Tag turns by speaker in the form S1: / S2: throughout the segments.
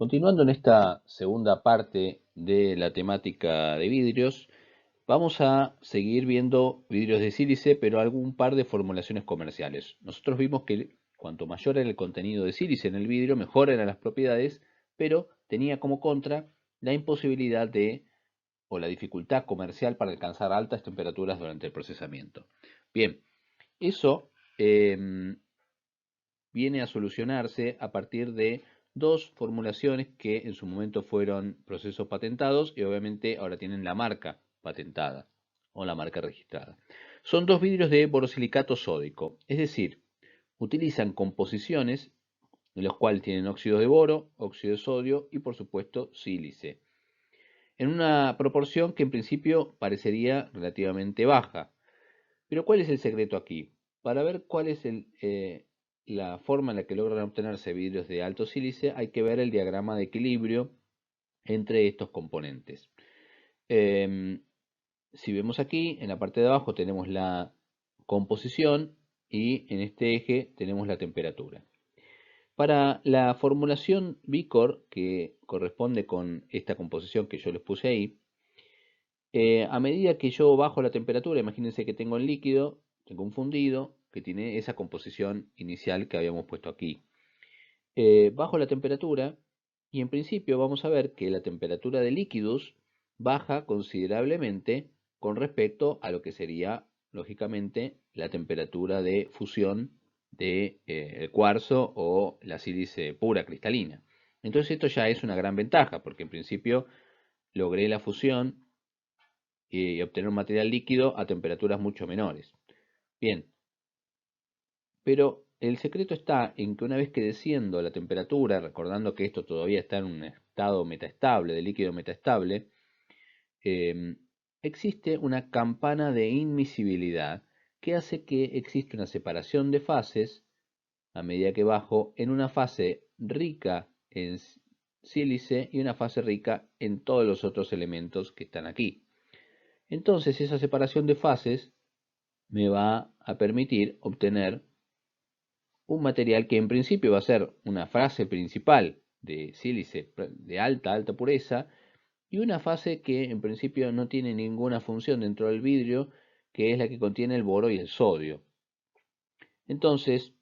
S1: Continuando en esta segunda parte de la temática de vidrios, vamos a seguir viendo vidrios de sílice, pero algún par de formulaciones comerciales. Nosotros vimos que cuanto mayor era el contenido de sílice en el vidrio, mejor eran las propiedades, pero tenía como contra la imposibilidad o la dificultad comercial para alcanzar altas temperaturas durante el procesamiento. Bien, eso viene a solucionarse a partir de dos formulaciones que en su momento fueron procesos patentados y obviamente ahora tienen la marca patentada o la marca registrada. Son dos vidrios de borosilicato sódico, es decir, utilizan composiciones en los cuales tienen óxido de boro, óxido de sodio y por supuesto sílice, en una proporción que en principio parecería relativamente baja. Pero ¿cuál es el secreto aquí? Para ver cuál es la forma en la que logran obtenerse vidrios de alto sílice, hay que ver el diagrama de equilibrio entre estos componentes. Em, si vemos aquí, en la parte de abajo tenemos la composición y en este eje tenemos la temperatura. Para la formulación Vicor, que corresponde con esta composición que yo les puse ahí, a medida que yo bajo la temperatura, imagínense que tengo el líquido, tengo un fundido que tiene esa composición inicial que habíamos puesto aquí. Bajo la temperatura y en principio vamos a ver que la temperatura de líquidos baja considerablemente con respecto a lo que sería, lógicamente, la temperatura de fusión de, el cuarzo o la sílice pura cristalina. Entonces esto ya es una gran ventaja porque en principio logré la fusión y obtener un material líquido a temperaturas mucho menores. Bien, pero el secreto está en que una vez que desciendo la temperatura, recordando que esto todavía está en un estado metaestable, de líquido metaestable, eh, existe una campana de inmisibilidad que hace que exista una separación de fases a medida que bajo en una fase rica en sílice y una fase rica en todos los otros elementos que están aquí. Entonces esa separación de fases me va a permitir obtener un material que en principio va a ser una fase principal de sílice de alta pureza y una fase que en principio no tiene ninguna función dentro del vidrio, que es la que contiene el boro y el sodio. Entonces,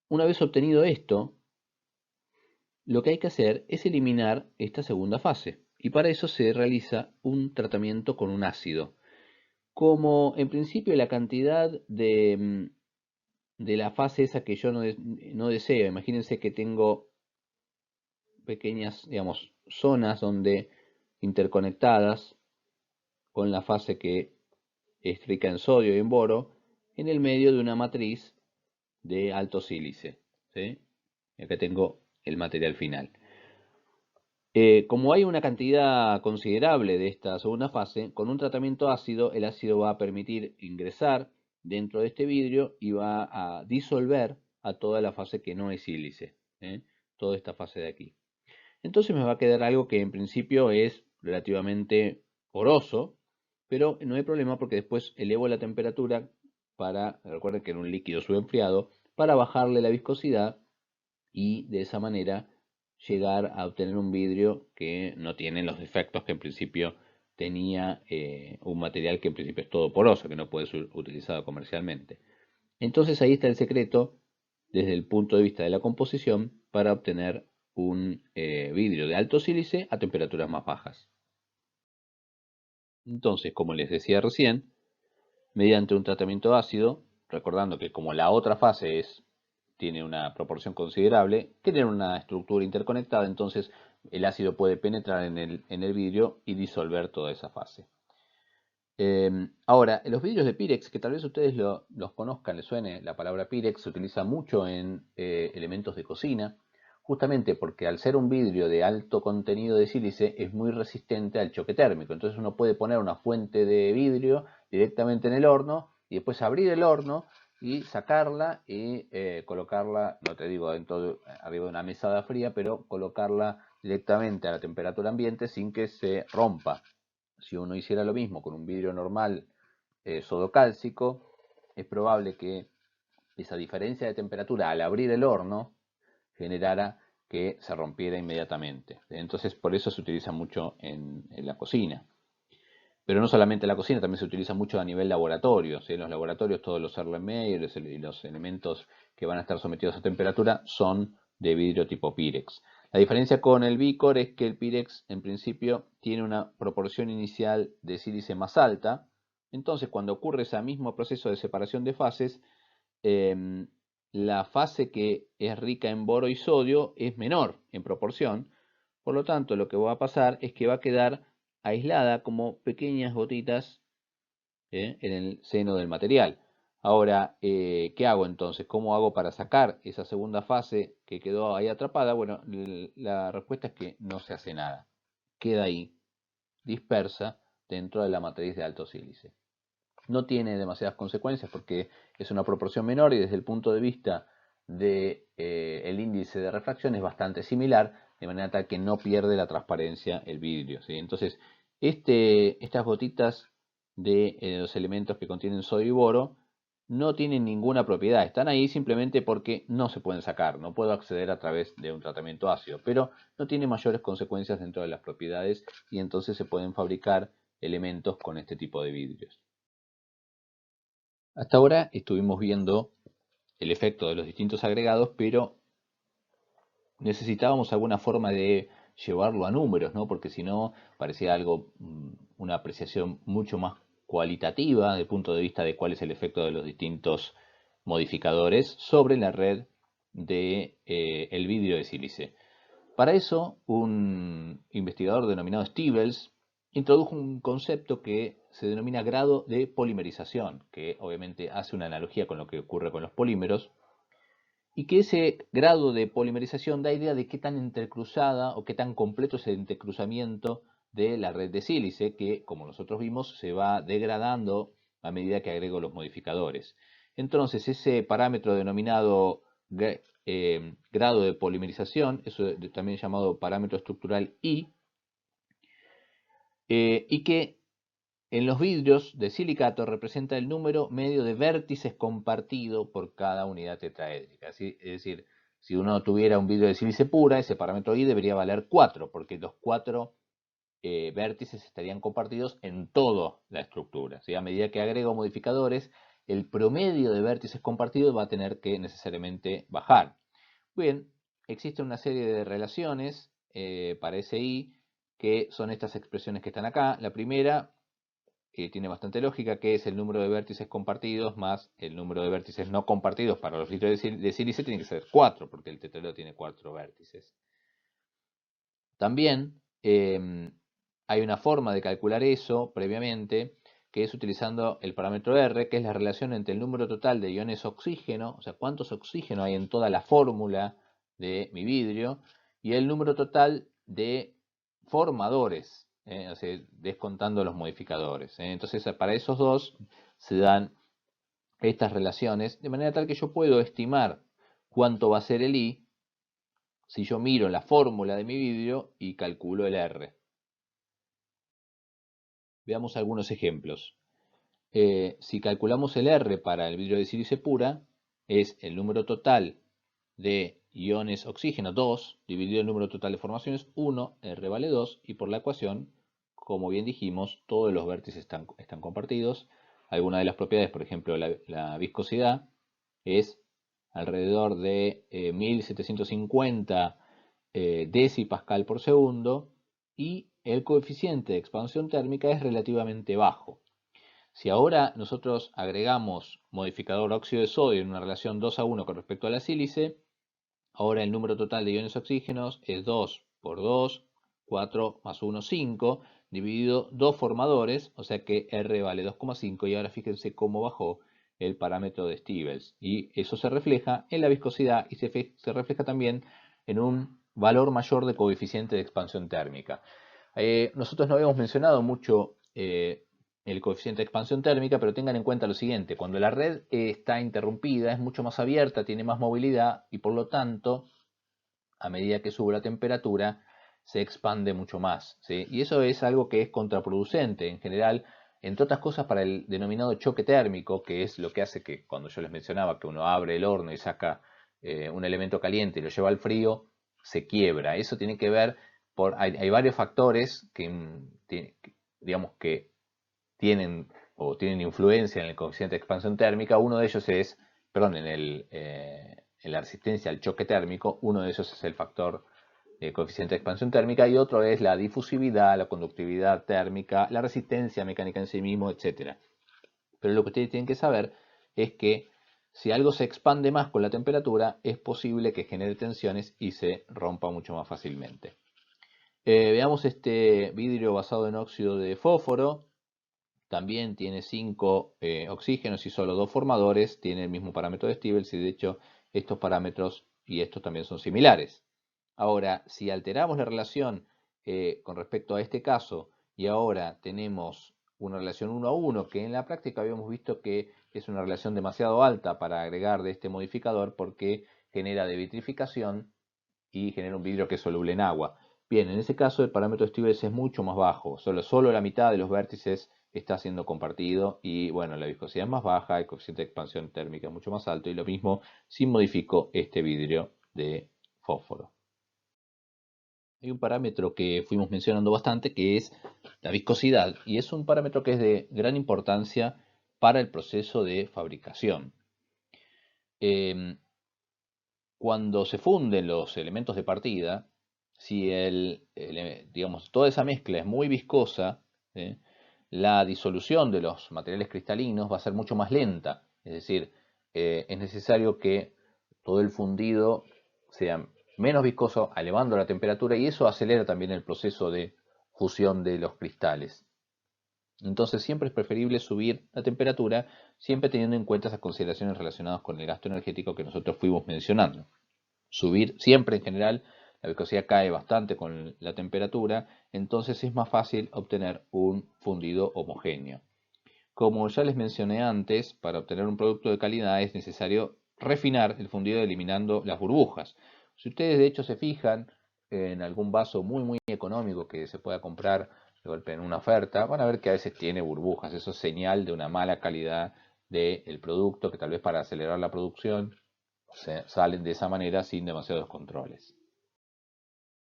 S1: una vez obtenido esto, lo que hay que hacer es eliminar esta segunda fase y para eso se realiza un tratamiento con un ácido. Como en principio la cantidad de la fase esa que yo no deseo. Imagínense que tengo pequeñas, digamos, zonas donde interconectadas con la fase que es rica en sodio y en boro, en el medio de una matriz de alto sílice. ¿Sí? Y acá tengo el material final. Como hay una cantidad considerable de esta segunda fase, con un tratamiento ácido, el ácido va a permitir ingresar dentro de este vidrio y va a disolver a toda la fase que no es sílice, toda esta fase de aquí. Entonces me va a quedar algo que en principio es relativamente poroso, pero no hay problema porque después elevo la temperatura recuerden que en un líquido subenfriado, para bajarle la viscosidad y de esa manera llegar a obtener un vidrio que no tiene los defectos que en principio tenía un material que en principio es todo poroso, que no puede ser utilizado comercialmente. Entonces ahí está el secreto desde el punto de vista de la composición para obtener un vidrio de alto sílice a temperaturas más bajas. Entonces, como les decía recién, mediante un tratamiento ácido, recordando que como la otra fase tiene una proporción considerable, tiene una estructura interconectada, entonces el ácido puede penetrar en el vidrio y disolver toda esa fase. Ahora, los vidrios de Pirex, que tal vez ustedes los conozcan, les suene la palabra Pirex, se utiliza mucho en elementos de cocina, justamente porque al ser un vidrio de alto contenido de sílice es muy resistente al choque térmico. Entonces uno puede poner una fuente de vidrio directamente en el horno y después abrir el horno y sacarla y colocarla, no te digo arriba de una mesada fría, pero colocarla directamente a la temperatura ambiente sin que se rompa. Si uno hiciera lo mismo con un vidrio normal sodocálcico, es probable que esa diferencia de temperatura al abrir el horno generara que se rompiera inmediatamente. Entonces, por eso se utiliza mucho en la cocina. Pero no solamente en la cocina, también se utiliza mucho a nivel laboratorio. ¿Sí? En los laboratorios todos los Erlenmeyer y los elementos que van a estar sometidos a temperatura son de vidrio tipo Pirex. La diferencia con el Vicor es que el Pirex en principio tiene una proporción inicial de sílice más alta. Entonces cuando ocurre ese mismo proceso de separación de fases, la fase que es rica en boro y sodio es menor en proporción. Por lo tanto, lo que va a pasar es que va a quedar aislada como pequeñas gotitas en el seno del material. Ahora, ¿qué hago entonces? ¿Cómo hago para sacar esa segunda fase que quedó ahí atrapada? Bueno, la respuesta es que no se hace nada. Queda ahí, dispersa dentro de la matriz de alto sílice. No tiene demasiadas consecuencias porque es una proporción menor y desde el punto de vista del índice de refracción es bastante similar, de manera tal que no pierde la transparencia el vidrio. ¿Sí? Entonces, estas gotitas de los elementos que contienen sodio y boro no tienen ninguna propiedad, están ahí simplemente porque no se pueden sacar, no puedo acceder a través de un tratamiento ácido, pero no tiene mayores consecuencias dentro de las propiedades y entonces se pueden fabricar elementos con este tipo de vidrios. Hasta ahora estuvimos viendo el efecto de los distintos agregados, pero necesitábamos alguna forma de llevarlo a números, ¿no? Porque si no parecía algo, una apreciación mucho más cualitativa desde el punto de vista de cuál es el efecto de los distintos modificadores sobre la red de el vidrio de sílice. Para eso, un investigador denominado Stevels introdujo un concepto que se denomina grado de polimerización, que obviamente hace una analogía con lo que ocurre con los polímeros, y que ese grado de polimerización da idea de qué tan entrecruzada o qué tan completo es el entrecruzamiento de la red de sílice, que como nosotros vimos se va degradando a medida que agrego los modificadores. Entonces ese parámetro denominado grado de polimerización, eso también llamado parámetro estructural I, y que en los vidrios de silicato representa el número medio de vértices compartido por cada unidad tetraédrica. Es decir, si uno tuviera un vidrio de sílice pura, ese parámetro I debería valer 4, porque los 4 vértices estarían compartidos en toda la estructura. ¿Sí? A medida que agrego modificadores, el promedio de vértices compartidos va a tener que necesariamente bajar. Bien, existe una serie de relaciones para ese I, que son estas expresiones que están acá. La primera tiene bastante lógica, que es el número de vértices compartidos más el número de vértices no compartidos para los vidrios de sílice tiene que ser 4, porque el tetraedro tiene 4 vértices. También hay una forma de calcular eso previamente, que es utilizando el parámetro R, que es la relación entre el número total de iones oxígeno, o sea, cuántos oxígenos hay en toda la fórmula de mi vidrio, y el número total de formadores, o sea, descontando los modificadores. Entonces, para esos dos se dan estas relaciones, de manera tal que yo puedo estimar cuánto va a ser el I si yo miro la fórmula de mi vidrio y calculo el R. Veamos algunos ejemplos. Si calculamos el R para el vidrio de sílice pura, es el número total de iones oxígeno 2, dividido el número total de formaciones 1, R vale 2, y por la ecuación, como bien dijimos, todos los vértices están compartidos. Algunas de las propiedades, por ejemplo, la viscosidad es alrededor de 1750 decipascal por segundo, y el coeficiente de expansión térmica es relativamente bajo. Si ahora nosotros agregamos modificador óxido de sodio en una relación 2:1 con respecto a la sílice, ahora el número total de iones oxígenos es 2 por 2, 4 más 1, 5, dividido 2 formadores, o sea que R vale 2,5, y ahora fíjense cómo bajó el parámetro de Stevels. Y eso se refleja en la viscosidad y se refleja también en un valor mayor de coeficiente de expansión térmica. Nosotros no habíamos mencionado mucho el coeficiente de expansión térmica, pero tengan en cuenta lo siguiente: cuando la red está interrumpida es mucho más abierta, tiene más movilidad y por lo tanto, a medida que sube la temperatura, se expande mucho más, ¿sí? Y eso es algo que es contraproducente en general, entre otras cosas para el denominado choque térmico, que es lo que hace que cuando yo les mencionaba que uno abre el horno y saca un elemento caliente y lo lleva al frío, se quiebra. Eso tiene que ver hay varios factores digamos que tienen influencia en el coeficiente de expansión térmica. Uno de ellos es, perdón, en la resistencia al choque térmico. Uno de ellos es el factor coeficiente de expansión térmica y otro es la difusividad, la conductividad térmica, la resistencia mecánica en sí mismo, etc. Pero lo que ustedes tienen que saber es que si algo se expande más con la temperatura, es posible que genere tensiones y se rompa mucho más fácilmente. Veamos este vidrio basado en óxido de fósforo. También tiene 5 oxígenos y solo 2 formadores. Tiene el mismo parámetro de Stevens y de hecho estos parámetros y estos también son similares. Ahora, si alteramos la relación con respecto a este caso y ahora tenemos una relación 1 a 1, que en la práctica habíamos visto que es una relación demasiado alta para agregar de este modificador porque genera devitrificación y genera un vidrio que es soluble en agua. Bien, en ese caso el parámetro de Stevens es mucho más bajo, solo la mitad de los vértices está siendo compartido y bueno, la viscosidad es más baja, el coeficiente de expansión térmica es mucho más alto y lo mismo si modifico este vidrio de fósforo. Hay un parámetro que fuimos mencionando bastante que es la viscosidad y es un parámetro que es de gran importancia para el proceso de fabricación. Cuando se funden los elementos de partida, si digamos, toda esa mezcla es muy viscosa, la disolución de los materiales cristalinos va a ser mucho más lenta. Es decir, es necesario que todo el fundido sea menos viscoso, elevando la temperatura, y eso acelera también el proceso de fusión de los cristales. Entonces siempre es preferible subir la temperatura, siempre teniendo en cuenta esas consideraciones relacionadas con el gasto energético que nosotros fuimos mencionando. Subir siempre en general, la viscosidad cae bastante con la temperatura, entonces es más fácil obtener un fundido homogéneo. Como ya les mencioné antes, para obtener un producto de calidad es necesario refinar el fundido eliminando las burbujas. Si ustedes de hecho se fijan en algún vaso muy económico que se pueda comprar de golpe en una oferta, van a ver que a veces tiene burbujas. Eso es señal de una mala calidad del producto, que tal vez para acelerar la producción salen de esa manera sin demasiados controles.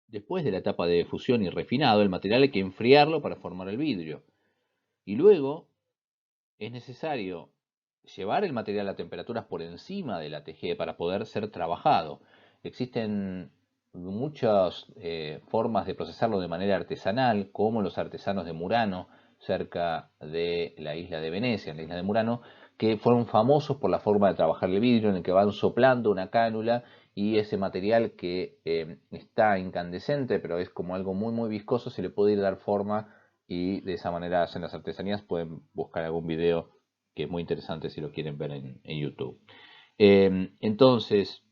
S1: Después de la etapa de fusión y refinado, el material hay que enfriarlo para formar el vidrio. Y luego es necesario llevar el material a temperaturas por encima de la TG para poder ser trabajado. Existen muchas formas de procesarlo de manera artesanal, como los artesanos de Murano, cerca de la isla de Venecia, en la isla de Murano, que fueron famosos por la forma de trabajar el vidrio, en el que van soplando una cánula y ese material que está incandescente, pero es como algo muy viscoso, se le puede ir dar forma y de esa manera hacen las artesanías. Pueden buscar algún video que es muy interesante si lo quieren ver en YouTube. Entonces,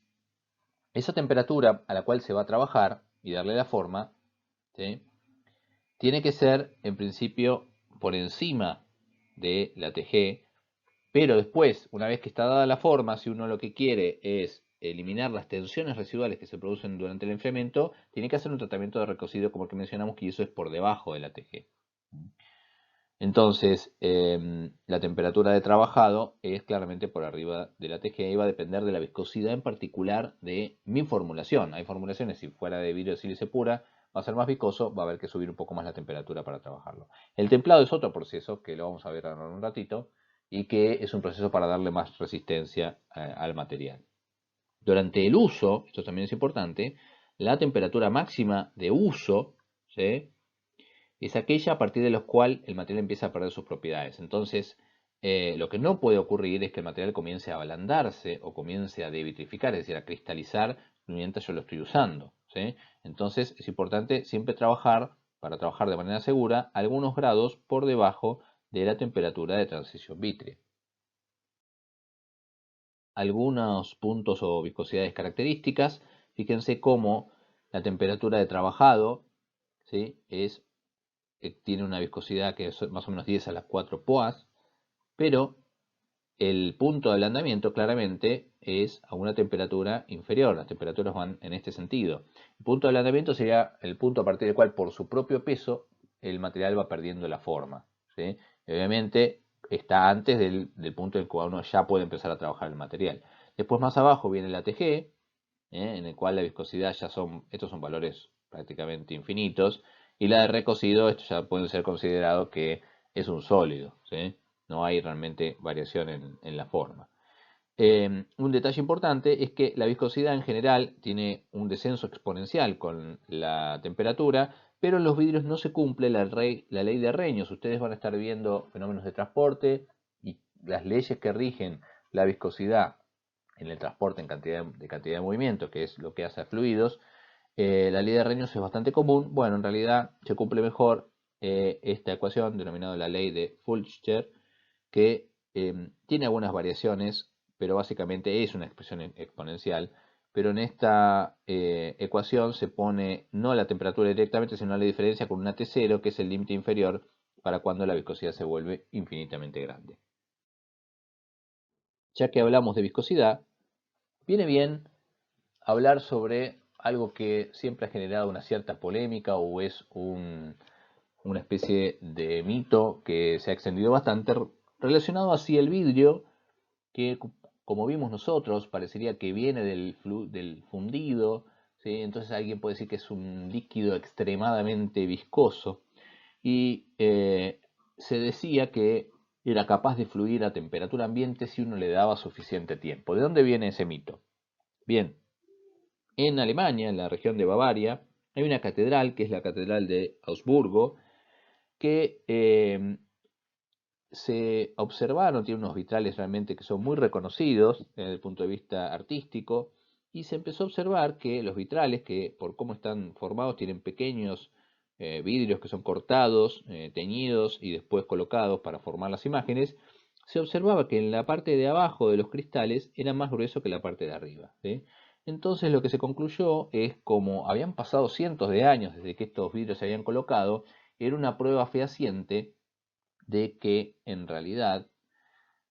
S1: esa temperatura a la cual se va a trabajar y darle la forma, ¿sí?, tiene que ser en principio por encima de la TG, pero después, una vez que está dada la forma, si uno lo que quiere es eliminar las tensiones residuales que se producen durante el enfriamiento, tiene que hacer un tratamiento de recocido como el que mencionamos, que eso es por debajo de la TG. Entonces, la temperatura de trabajado es claramente por arriba de la TG y va a depender de la viscosidad en particular de mi formulación. Hay formulaciones, si fuera de vidrio de sílice pura, va a ser más viscoso, va a haber que subir un poco más la temperatura para trabajarlo. El templado es otro proceso, que lo vamos a ver ahora en un ratito, y que es un proceso para darle más resistencia al material. Durante el uso, esto también es importante, la temperatura máxima de uso, ¿sí?, es aquella a partir de la cual el material empieza a perder sus propiedades. Entonces, lo que no puede ocurrir es que el material comience a ablandarse o comience a devitrificar, es decir, a cristalizar mientras yo lo estoy usando, ¿sí? Entonces, es importante siempre para trabajar de manera segura, algunos grados por debajo de la temperatura de transición vítrea. Algunos puntos o viscosidades características, fíjense cómo la temperatura de trabajado, ¿sí?, tiene una viscosidad que es más o menos 10 a las 4 POAs, pero el punto de ablandamiento claramente es a una temperatura inferior. Las temperaturas van en este sentido. El punto de ablandamiento sería el punto a partir del cual, por su propio peso, el material va perdiendo la forma, ¿sí? Y obviamente está antes del punto en el cual uno ya puede empezar a trabajar el material. Después más abajo viene la TG, en el cual la viscosidad estos son valores prácticamente infinitos, y la de recocido, esto ya puede ser considerado que es un sólido, ¿sí? No hay realmente variación en la forma. Un detalle importante es que la viscosidad en general tiene un descenso exponencial con la temperatura, pero en los vidrios no se cumple la ley de Arrhenius. Ustedes van a estar viendo fenómenos de transporte y las leyes que rigen la viscosidad en el transporte en cantidad de movimiento, que es lo que hace a fluidos. La ley de Arrhenius es bastante común. Bueno, en realidad se cumple mejor esta ecuación denominada la ley de Fulcher, que tiene algunas variaciones, pero básicamente es una expresión exponencial. Pero en esta ecuación se pone no la temperatura directamente, sino la diferencia con una T0, que es el límite inferior para cuando la viscosidad se vuelve infinitamente grande. Ya que hablamos de viscosidad, viene bien hablar sobre algo que siempre ha generado una cierta polémica o es una especie de mito que se ha extendido bastante relacionado hacia el vidrio, que como vimos nosotros parecería que viene del fundido, ¿sí? Entonces alguien puede decir que es un líquido extremadamente viscoso y se decía que era capaz de fluir a temperatura ambiente si uno le daba suficiente tiempo. ¿De dónde viene ese mito? Bien, en Alemania, en la región de Bavaria, hay una catedral, que es la Catedral de Augsburgo, que se observaron, tiene unos vitrales realmente que son muy reconocidos desde el punto de vista artístico, y se empezó a observar que los vitrales, que por cómo están formados, tienen pequeños vidrios que son cortados, teñidos y después colocados para formar las imágenes. Se observaba que en la parte de abajo de los cristales era más grueso que la parte de arriba, ¿sí? Entonces lo que se concluyó es, como habían pasado cientos de años desde que estos vidrios se habían colocado, era una prueba fehaciente de que en realidad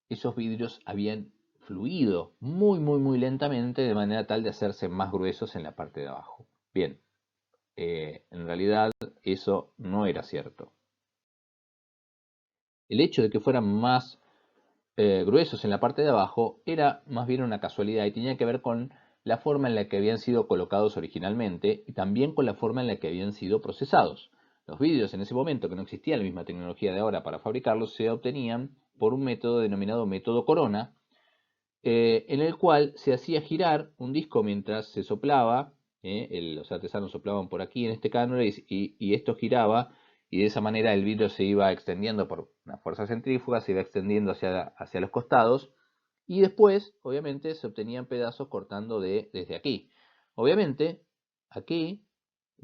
S1: esos vidrios habían fluido muy lentamente, de manera tal de hacerse más gruesos en la parte de abajo. Bien, en realidad eso no era cierto. El hecho de que fueran más gruesos en la parte de abajo era más bien una casualidad y tenía que ver con la forma en la que habían sido colocados originalmente y también con la forma en la que habían sido procesados. Los vidrios en ese momento, que no existía la misma tecnología de ahora para fabricarlos, se obtenían por un método denominado método Corona, en el cual se hacía girar un disco mientras se soplaba. Los artesanos soplaban por aquí en este cánula y esto giraba, y de esa manera el vidrio se iba extendiendo por una fuerza centrífuga, se iba extendiendo hacia los costados, y después, obviamente, se obtenían pedazos cortando desde aquí. Obviamente, aquí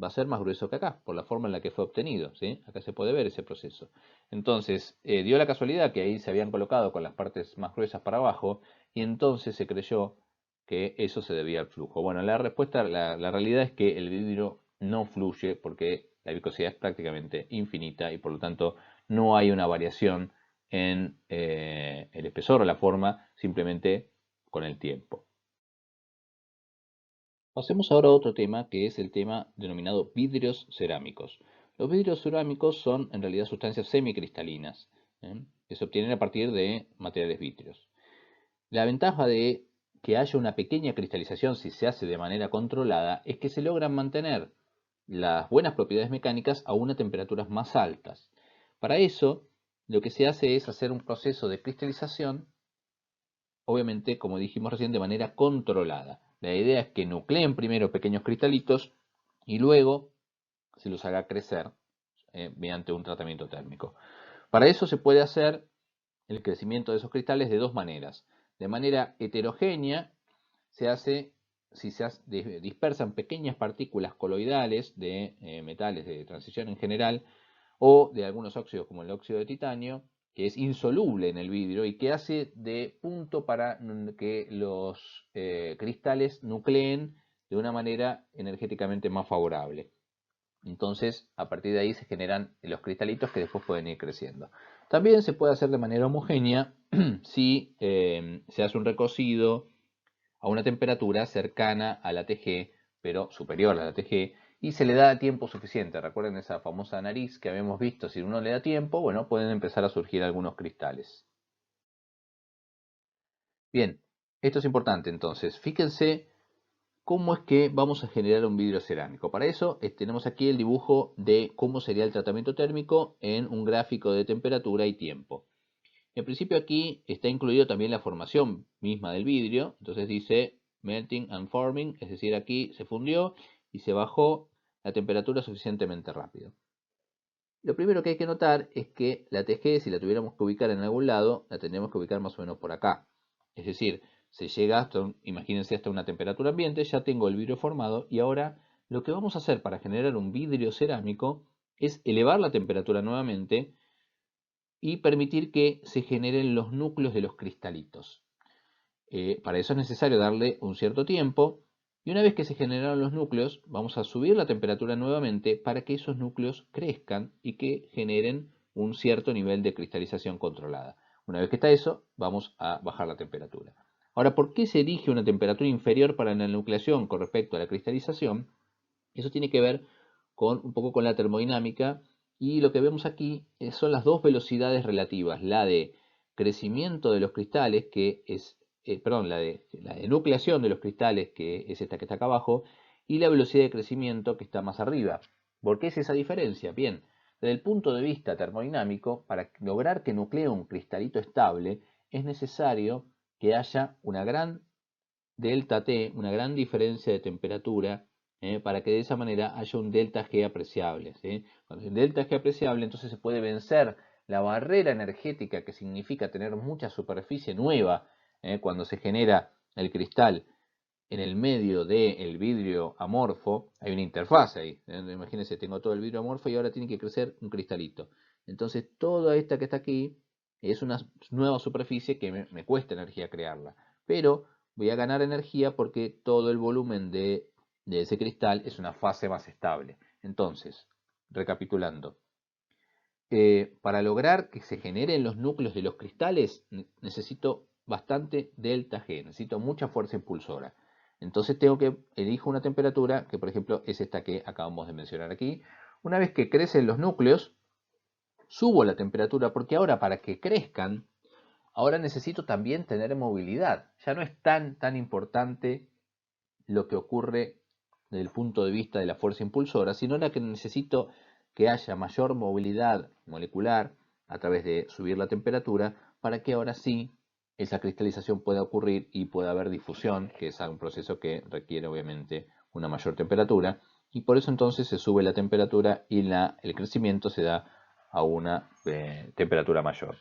S1: va a ser más grueso que acá, por la forma en la que fue obtenido, ¿sí? Acá se puede ver ese proceso. Entonces, dio la casualidad que ahí se habían colocado con las partes más gruesas para abajo, y entonces se creyó que eso se debía al flujo. Bueno, la respuesta, la realidad es que el vidrio no fluye porque la viscosidad es prácticamente infinita y por lo tanto no hay una variación en el espesor o la forma, simplemente con el tiempo. Pasemos ahora a otro tema, que es el tema denominado vidrios cerámicos. Los vidrios cerámicos son en realidad sustancias semicristalinas, que se obtienen a partir de materiales vítreos. La ventaja de que haya una pequeña cristalización, si se hace de manera controlada, es que se logran mantener las buenas propiedades mecánicas a unas temperaturas más altas. Para eso, lo que se hace es hacer un proceso de cristalización, obviamente, como dijimos recién, de manera controlada. La idea es que nucleen primero pequeños cristalitos y luego se los haga crecer mediante un tratamiento térmico. Para eso se puede hacer el crecimiento de esos cristales de dos maneras. De manera heterogénea se hace si se dispersan pequeñas partículas coloidales de metales de transición en general, o de algunos óxidos como el óxido de titanio, que es insoluble en el vidrio y que hace de punto para que los cristales nucleen de una manera energéticamente más favorable. Entonces, a partir de ahí se generan los cristalitos que después pueden ir creciendo. También se puede hacer de manera homogénea si se hace un recocido a una temperatura cercana a la TG, pero superior a la TG, y se le da tiempo suficiente. Recuerden esa famosa nariz que habíamos visto. Si uno le da tiempo, bueno, pueden empezar a surgir algunos cristales. Bien, esto es importante entonces. Fíjense ¿cómo es que vamos a generar un vidrio cerámico? Para eso tenemos aquí el dibujo de cómo sería el tratamiento térmico en un gráfico de temperatura y tiempo. En principio aquí está incluido también la formación misma del vidrio, entonces dice melting and forming, es decir, aquí se fundió y se bajó la temperatura suficientemente rápido. Lo primero que hay que notar es que la TG, si la tuviéramos que ubicar en algún lado, la tendríamos que ubicar más o menos por acá. Es decir, se llega hasta, imagínense, hasta una temperatura ambiente, ya tengo el vidrio formado y ahora lo que vamos a hacer para generar un vidrio cerámico es elevar la temperatura nuevamente y permitir que se generen los núcleos de los cristalitos. Para eso es necesario darle un cierto tiempo y una vez que se generaron los núcleos vamos a subir la temperatura nuevamente para que esos núcleos crezcan y que generen un cierto nivel de cristalización controlada. Una vez que está eso, vamos a bajar la temperatura. Ahora, ¿por qué se elige una temperatura inferior para la nucleación con respecto a la cristalización? Eso tiene que ver con un poco con la termodinámica y lo que vemos aquí son las dos velocidades relativas, la de crecimiento de los cristales, que es, perdón, la de nucleación de los cristales, que es esta que está acá abajo, y la velocidad de crecimiento que está más arriba. ¿Por qué es esa diferencia? Bien, desde el punto de vista termodinámico, para lograr que nuclee un cristalito estable, es necesario que haya una gran delta T, una gran diferencia de temperatura, para que de esa manera haya un delta G apreciable. ¿Sí? Cuando hay un delta G apreciable, entonces se puede vencer la barrera energética que significa tener mucha superficie nueva cuando se genera el cristal en el medio del vidrio amorfo. Hay una interfaz ahí. Imagínense, tengo todo el vidrio amorfo y ahora tiene que crecer un cristalito. Entonces, toda esta que está aquí es una nueva superficie que me cuesta energía crearla. Pero voy a ganar energía porque todo el volumen de ese cristal es una fase más estable. Entonces, recapitulando, para lograr que se generen los núcleos de los cristales necesito bastante delta G, necesito mucha fuerza impulsora. Entonces elijo una temperatura que por ejemplo es esta que acabamos de mencionar aquí. Una vez que crecen los núcleos, subo la temperatura porque ahora para que crezcan, ahora necesito también tener movilidad. Ya no es tan importante lo que ocurre desde el punto de vista de la fuerza impulsora, sino la que necesito que haya mayor movilidad molecular a través de subir la temperatura para que ahora sí esa cristalización pueda ocurrir y pueda haber difusión, que es un proceso que requiere obviamente una mayor temperatura, y por eso entonces se sube la temperatura y el crecimiento se da a una temperatura mayor.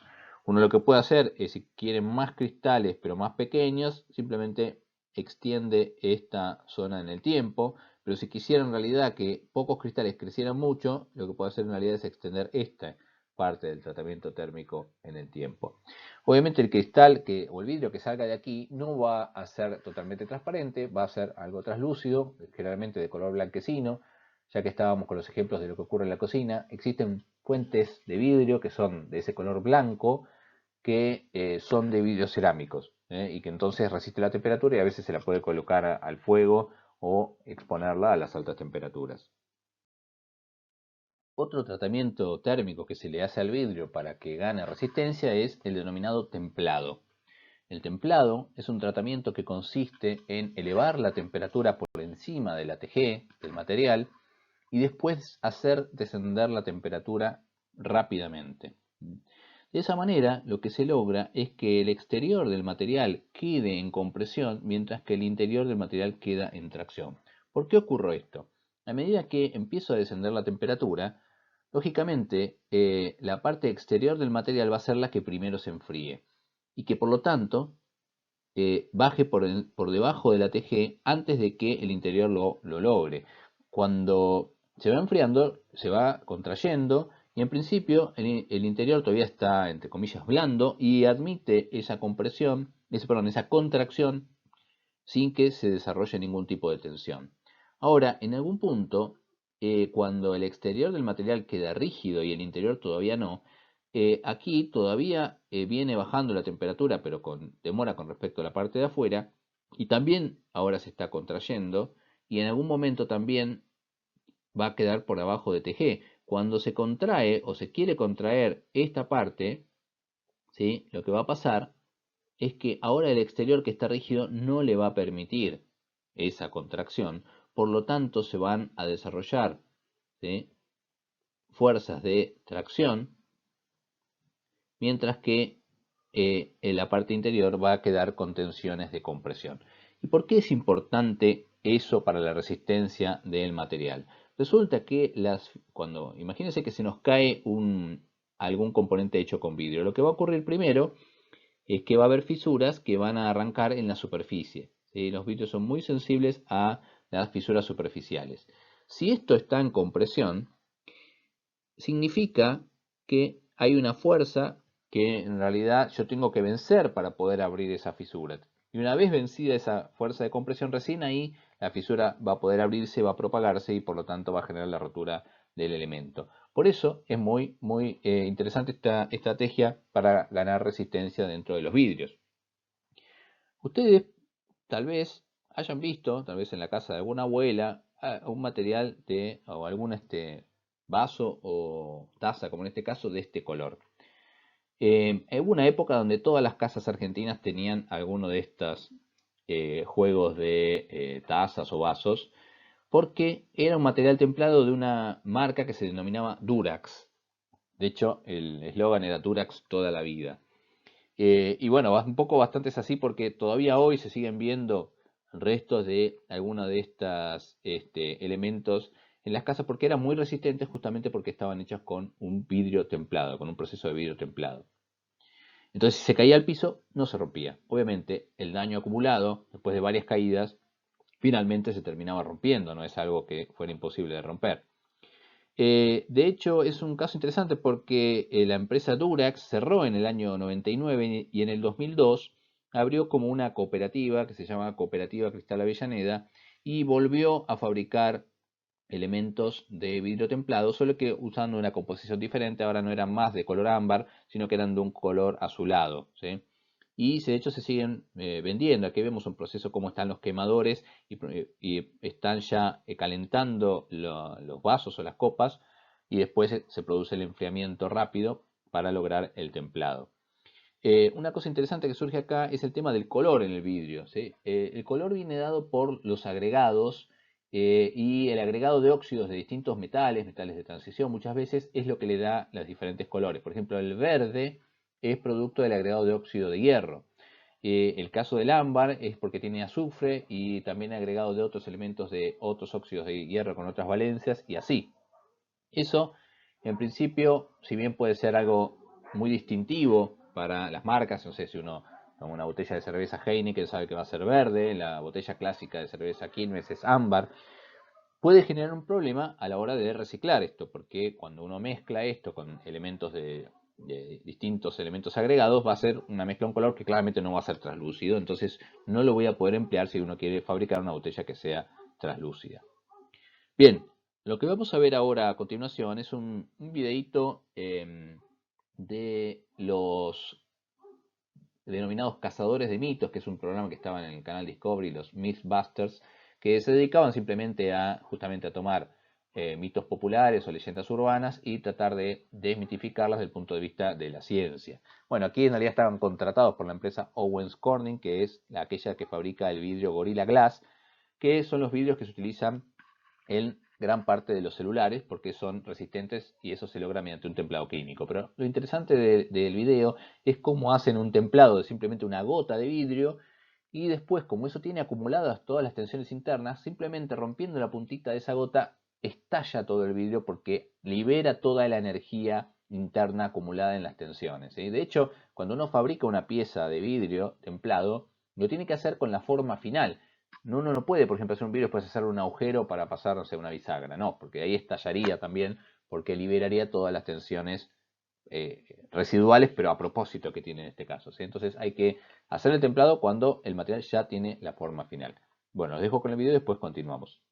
S1: Uno lo que puede hacer es, si quiere más cristales pero más pequeños, simplemente extiende esta zona en el tiempo, pero si quisiera en realidad que pocos cristales crecieran mucho, lo que puede hacer en realidad es extender esta parte del tratamiento térmico en el tiempo. Obviamente el cristal o el vidrio que salga de aquí no va a ser totalmente transparente, va a ser algo translúcido, generalmente de color blanquecino. Ya que estábamos con los ejemplos de lo que ocurre en la cocina, existen fuentes de vidrio que son de ese color blanco, que son de vidrios cerámicos y que entonces resiste la temperatura y a veces se la puede colocar al fuego o exponerla a las altas temperaturas. Otro tratamiento térmico que se le hace al vidrio para que gane resistencia es el denominado templado. El templado es un tratamiento que consiste en elevar la temperatura por encima de la TG, del material, y después hacer descender la temperatura rápidamente. De esa manera, lo que se logra es que el exterior del material quede en compresión, mientras que el interior del material queda en tracción. ¿Por qué ocurre esto? A medida que empiezo a descender la temperatura, lógicamente la parte exterior del material va a ser la que primero se enfríe y que por lo tanto baje por debajo de la TG antes de que el interior lo logre. Cuando se va enfriando, se va contrayendo y en principio el interior todavía está, entre comillas, blando y admite esa compresión, esa contracción sin que se desarrolle ningún tipo de tensión. Ahora, en algún punto, cuando el exterior del material queda rígido y el interior todavía no, aquí todavía viene bajando la temperatura, pero con demora con respecto a la parte de afuera, y también ahora se está contrayendo, y en algún momento también va a quedar por abajo de TG. Cuando se contrae o se quiere contraer esta parte, ¿sí? Lo que va a pasar es que ahora el exterior que está rígido no le va a permitir esa contracción, por lo tanto se van a desarrollar, ¿sí?, fuerzas de tracción, mientras que en la parte interior va a quedar con tensiones de compresión. ¿Y por qué es importante eso para la resistencia del material? Resulta que imagínense que se nos cae algún componente hecho con vidrio, lo que va a ocurrir primero es que va a haber fisuras que van a arrancar en la superficie, ¿sí? Los vidrios son muy sensibles a las fisuras superficiales. Si esto está en compresión, significa que hay una fuerza que en realidad yo tengo que vencer para poder abrir esa fisura. Y una vez vencida esa fuerza de compresión, recién ahí la fisura va a poder abrirse, va a propagarse y por lo tanto va a generar la rotura del elemento. Por eso es muy interesante esta estrategia para ganar resistencia dentro de los vidrios. Ustedes tal vez hayan visto, tal vez en la casa de alguna abuela, un material o algún vaso o taza, como en este caso, de este color. Hubo una época donde todas las casas argentinas tenían alguno de estos juegos de tazas o vasos, porque era un material templado de una marca que se denominaba Durax. De hecho, el eslogan era Durax toda la vida. Y bueno, un poco bastante es así porque todavía hoy se siguen viendo restos de algunos de estos elementos en las casas porque eran muy resistentes justamente porque estaban hechas con un vidrio templado, con un proceso de vidrio templado. Entonces, si se caía al piso, no se rompía. Obviamente, el daño acumulado, después de varias caídas, finalmente se terminaba rompiendo, no es algo que fuera imposible de romper. De hecho, es un caso interesante porque la empresa Durax cerró en el año 99 y en el 2002 abrió como una cooperativa que se llama Cooperativa Cristal Avellaneda y volvió a fabricar elementos de vidrio templado, solo que usando una composición diferente. Ahora no eran más de color ámbar, sino que eran de un color azulado, ¿sí? Y de hecho se siguen vendiendo. Aquí vemos un proceso como están los quemadores y están ya calentando los vasos o las copas y después se produce el enfriamiento rápido para lograr el templado. Una cosa interesante que surge acá es el tema del color en el vidrio, ¿sí? El color viene dado por los agregados y el agregado de óxidos de distintos metales de transición, muchas veces es lo que le da los diferentes colores. Por ejemplo, el verde es producto del agregado de óxido de hierro. El caso del ámbar es porque tiene azufre y también agregado de otros elementos de otros óxidos de hierro con otras valencias y así. Eso, en principio, si bien puede ser algo muy distintivo para las marcas, no sé, si uno toma una botella de cerveza Heineken sabe que va a ser verde, la botella clásica de cerveza Quilmes es ámbar, puede generar un problema a la hora de reciclar esto, porque cuando uno mezcla esto con elementos de distintos elementos agregados, va a ser una mezcla de un color que claramente no va a ser translúcido, entonces no lo voy a poder emplear si uno quiere fabricar una botella que sea translúcida. Bien, lo que vamos a ver ahora a continuación es un videíto de los denominados Cazadores de Mitos, que es un programa que estaba en el canal Discovery, los Mythbusters, que se dedicaban simplemente justamente a tomar mitos populares o leyendas urbanas y tratar de desmitificarlas desde el punto de vista de la ciencia. Bueno, aquí en realidad estaban contratados por la empresa Owens Corning, que es aquella que fabrica el vidrio Gorilla Glass, que son los vidrios que se utilizan en gran parte de los celulares porque son resistentes y eso se logra mediante un templado químico. Pero lo interesante del video es cómo hacen un templado de simplemente una gota de vidrio y después, como eso tiene acumuladas todas las tensiones internas, simplemente rompiendo la puntita de esa gota estalla todo el vidrio porque libera toda la energía interna acumulada en las tensiones, ¿sí? De hecho, cuando uno fabrica una pieza de vidrio templado, lo tiene que hacer con la forma final. Uno no puede, por ejemplo, hacer un vidrio y después hacer un agujero para pasar, no sé, una bisagra. No, porque ahí estallaría también, porque liberaría todas las tensiones residuales, pero a propósito que tiene en este caso, ¿sí? Entonces hay que hacer el templado cuando el material ya tiene la forma final. Bueno, os dejo con el video y después continuamos.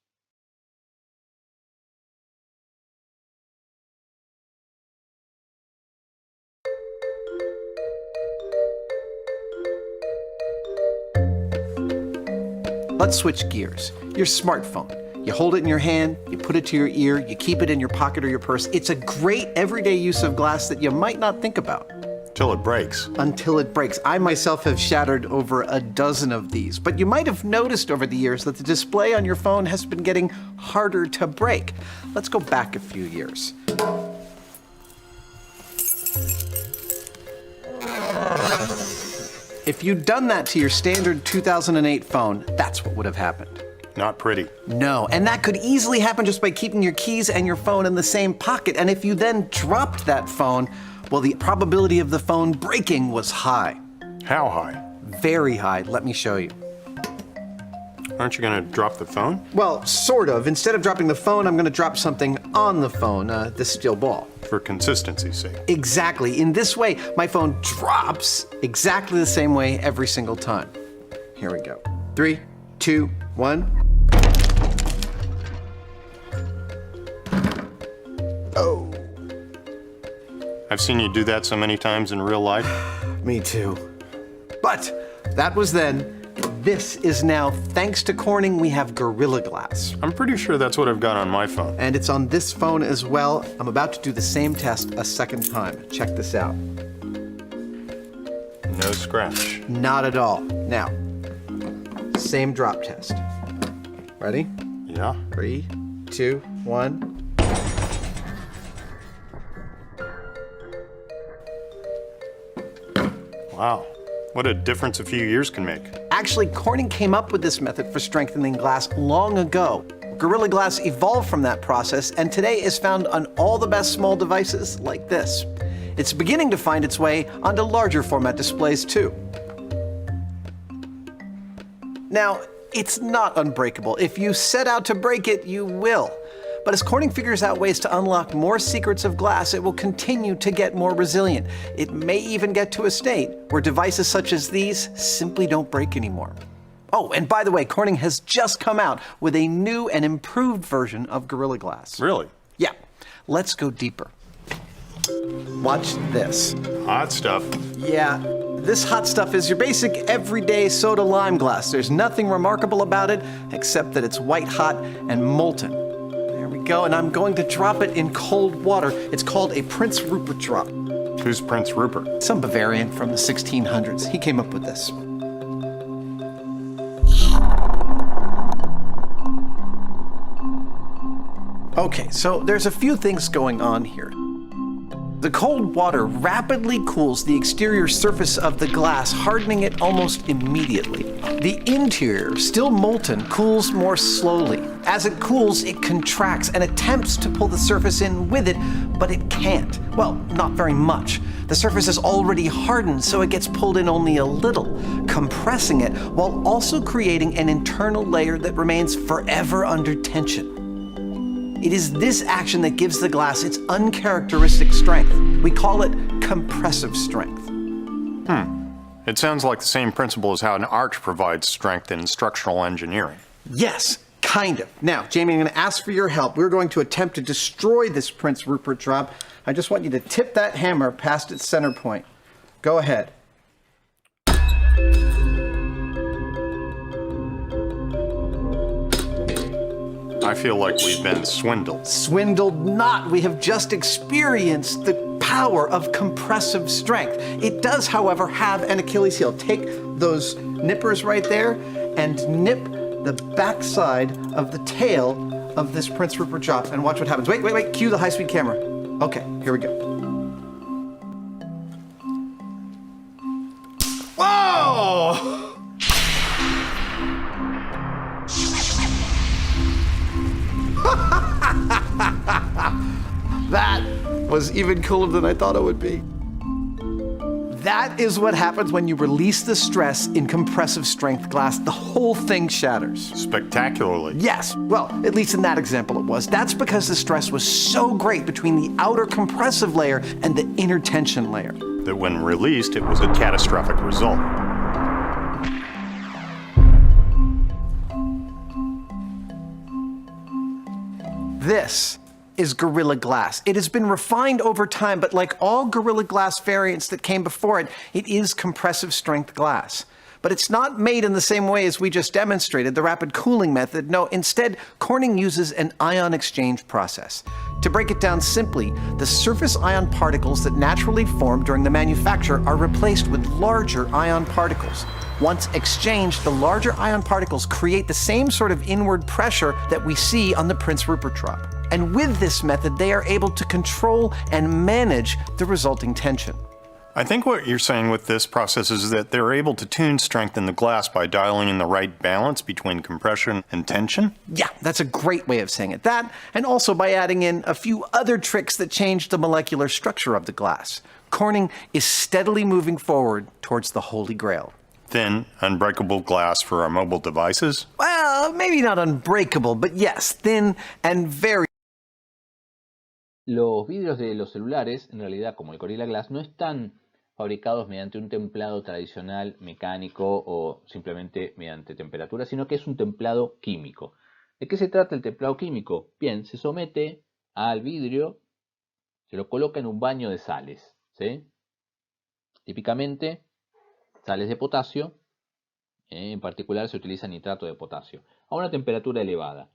S2: Let's switch gears. Your smartphone. You hold it in your hand, you put it to your ear, you keep it in your pocket or your purse. It's a great everyday use of glass that you might not think about.
S3: Till it breaks.
S2: Until it breaks. I myself have shattered over a dozen of these, but you might have noticed over the years that the display on your phone has been getting harder to break. Let's go back a few years. If you'd done that to your standard 2008 phone, that's what would have happened.
S3: Not pretty.
S2: No, and that could easily happen just by keeping your keys and your phone in the same pocket. And if you then dropped that phone, well, the probability of the phone breaking was high.
S3: How high?
S2: Very high. Let me show you.
S3: Aren't you going to drop the phone?
S2: Well, sort of. Instead of dropping the phone, I'm going to drop something on the phone, this steel ball.
S3: For consistency's sake.
S2: Exactly. In this way, my phone drops exactly the same way every single time. Here we go. 3, 2, 1. Oh.
S3: I've seen you do that so many times in real life.
S2: Me too. But that was then. This is now, thanks to Corning, we have Gorilla Glass.
S3: I'm pretty sure that's what I've got on my phone.
S2: And it's on this phone as well. I'm about to do the same test a second time. Check this out.
S3: No scratch.
S2: Not at all. Now, same drop test. Ready?
S3: Yeah?
S2: 3, 2, 1.
S3: Wow. What a difference a few years can make.
S2: Actually, Corning came up with this method for strengthening glass long ago. Gorilla Glass evolved from that process and today is found on all the best small devices like this. It's beginning to find its way onto larger format displays too. Now, it's not unbreakable. If you set out to break it, you will. But as Corning figures out ways to unlock more secrets of glass, it will continue to get more resilient. It may even get to a state where devices such as these simply don't break anymore. Oh, and by the way, Corning has just come out with a new and improved version of Gorilla Glass.
S3: Really?
S2: Yeah. Let's go deeper. Watch this.
S3: Hot stuff.
S2: Yeah, this hot stuff is your basic everyday soda lime glass. There's nothing remarkable about it except that it's white hot and molten. There we go, and I'm going to drop it in cold water. It's called a Prince Rupert drop.
S3: Who's Prince Rupert?
S2: Some Bavarian from the 1600s. He came up with this. Okay, so there's a few things going on here. The cold water rapidly cools the exterior surface of the glass, hardening it almost immediately. The interior, still molten, cools more slowly. As it cools, it contracts and attempts to pull the surface in with it, but it can't. Well, not very much. The surface is already hardened, so it gets pulled in only a little, compressing it while also creating an internal layer that remains forever under tension. It is this action that gives the glass its uncharacteristic strength. We call it compressive strength.
S3: It sounds like the same principle as how an arch provides strength in structural engineering.
S2: Yes, kind of. Now, Jamie, I'm going to ask for your help. We're going to attempt to destroy this Prince Rupert drop. I just want you to tip that hammer past its center point. Go ahead.
S3: I feel like we've been swindled.
S2: Swindled not. We have just experienced the power of compressive strength. It does, however, have an Achilles heel. Take those nippers right there and nip the backside of the tail of this Prince Rupert drop and watch what happens. Wait. Cue the high-speed camera. Okay, here we go. Whoa! That was even cooler than I thought it would be. That is what happens when you release the stress in compressive strength glass. The whole thing shatters.
S3: Spectacularly.
S2: Yes, well, at least in that example it was. That's because the stress was so great between the outer compressive layer and the inner tension layer.
S3: That when released, it was a catastrophic result.
S2: This is Gorilla Glass. It has been refined over time, but like all Gorilla Glass variants that came before it, it is compressive strength glass. But it's not made in the same way as we just demonstrated, the rapid cooling method. No, instead, Corning uses an ion exchange process. To break it down simply, the surface ion particles that naturally form during the manufacture are replaced with larger ion particles. Once exchanged, the larger ion particles create the same sort of inward pressure that we see on the Prince Rupert drop. And with this method, they are able to control and manage the resulting tension.
S3: I think what you're saying with this process is that they're able to tune strength in the glass by dialing in the right balance between compression and tension?
S2: Yeah, that's a great way of saying it. That, and also by adding in a few other tricks that change the molecular structure of the glass. Corning is steadily moving forward towards the Holy Grail.
S3: Thin, unbreakable glass for our mobile devices?
S2: Well, maybe not unbreakable, but yes, thin and very.
S1: Los vidrios de los celulares, en realidad, como el Gorilla Glass, no están fabricados mediante un templado tradicional mecánico o simplemente mediante temperatura, sino que es un templado químico. ¿De qué se trata el templado químico? Bien, se somete al vidrio, se lo coloca en un baño de sales, ¿sí? Típicamente sales de potasio, en particular se utiliza nitrato de potasio, a una temperatura elevada.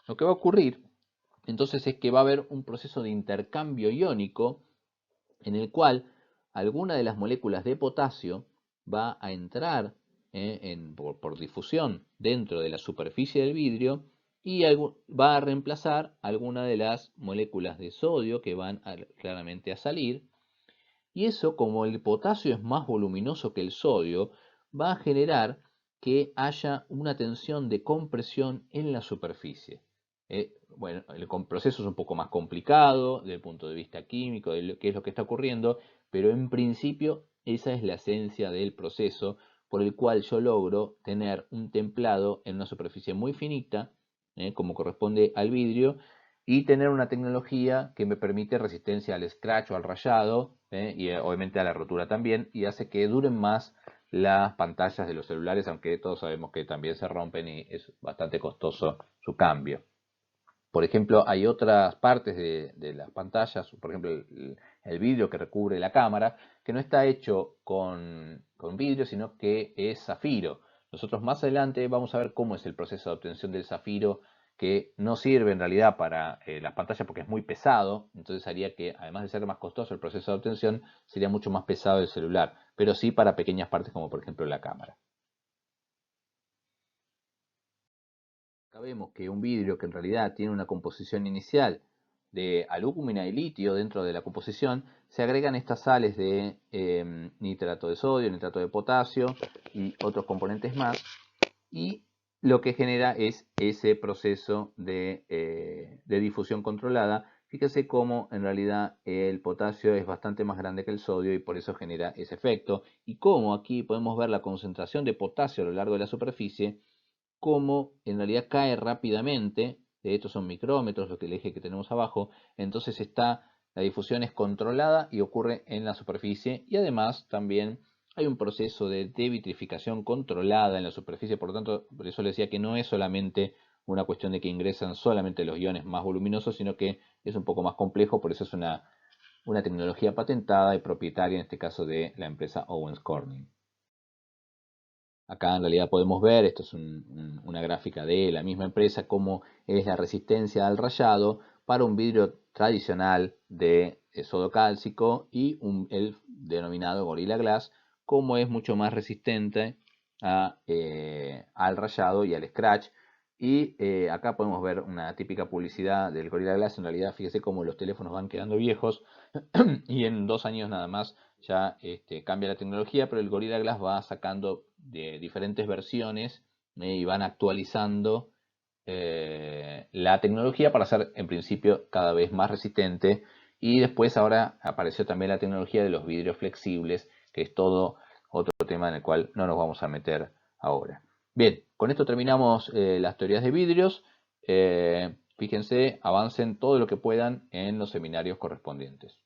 S1: Lo que va a ocurrir entonces es que va a haber un proceso de intercambio iónico en el cual alguna de las moléculas de potasio va a entrar por difusión dentro de la superficie del vidrio y va a reemplazar alguna de las moléculas de sodio que van claramente a salir. Y eso, como el potasio es más voluminoso que el sodio, va a generar que haya una tensión de compresión en la superficie. Bueno, el proceso es un poco más complicado desde el punto de vista químico, de qué es lo que está ocurriendo, pero en principio esa es la esencia del proceso por el cual yo logro tener un templado en una superficie muy finita, como corresponde al vidrio, y tener una tecnología que me permite resistencia al scratch o al rayado, y obviamente a la rotura también, y hace que duren más las pantallas de los celulares, aunque todos sabemos que también se rompen y es bastante costoso su cambio. Por ejemplo, hay otras partes de las pantallas, por ejemplo el vidrio que recubre la cámara, que no está hecho con vidrio, sino que es zafiro. Nosotros más adelante vamos a ver cómo es el proceso de obtención del zafiro, que no sirve en realidad para las pantallas porque es muy pesado, entonces haría que, además de ser más costoso el proceso de obtención, sería mucho más pesado el celular, pero sí para pequeñas partes como por ejemplo la cámara. Sabemos que un vidrio que en realidad tiene una composición inicial de alúmina y litio dentro de la composición, se agregan estas sales de nitrato de sodio, nitrato de potasio y otros componentes más, y lo que genera es ese proceso de difusión controlada. Fíjese cómo en realidad el potasio es bastante más grande que el sodio y por eso genera ese efecto, y cómo aquí podemos ver la concentración de potasio a lo largo de la superficie, cómo en realidad cae rápidamente. Estos son micrómetros, lo que el eje que tenemos abajo. Entonces la difusión es controlada y ocurre en la superficie, y además también hay un proceso de devitrificación controlada en la superficie. Por lo tanto, por eso les decía que no es solamente una cuestión de que ingresan solamente los iones más voluminosos, sino que es un poco más complejo. Por eso es una tecnología patentada y propietaria, en este caso de la empresa Owens Corning. Acá en realidad podemos ver, esto es una gráfica de la misma empresa, cómo es la resistencia al rayado para un vidrio tradicional de sodio cálcico y el denominado Gorilla Glass, cómo es mucho más resistente al rayado y al scratch. Y acá podemos ver una típica publicidad del Gorilla Glass. En realidad, fíjese cómo los teléfonos van quedando viejos y en 2 años nada más ya cambia la tecnología, pero el Gorilla Glass va sacando de diferentes versiones y van actualizando la tecnología para ser en principio cada vez más resistente. Y después ahora apareció también la tecnología de los vidrios flexibles, que es todo otro tema en el cual no nos vamos a meter ahora. Bien, con esto terminamos las teorías de vidrios. Fíjense, avancen todo lo que puedan en los seminarios correspondientes.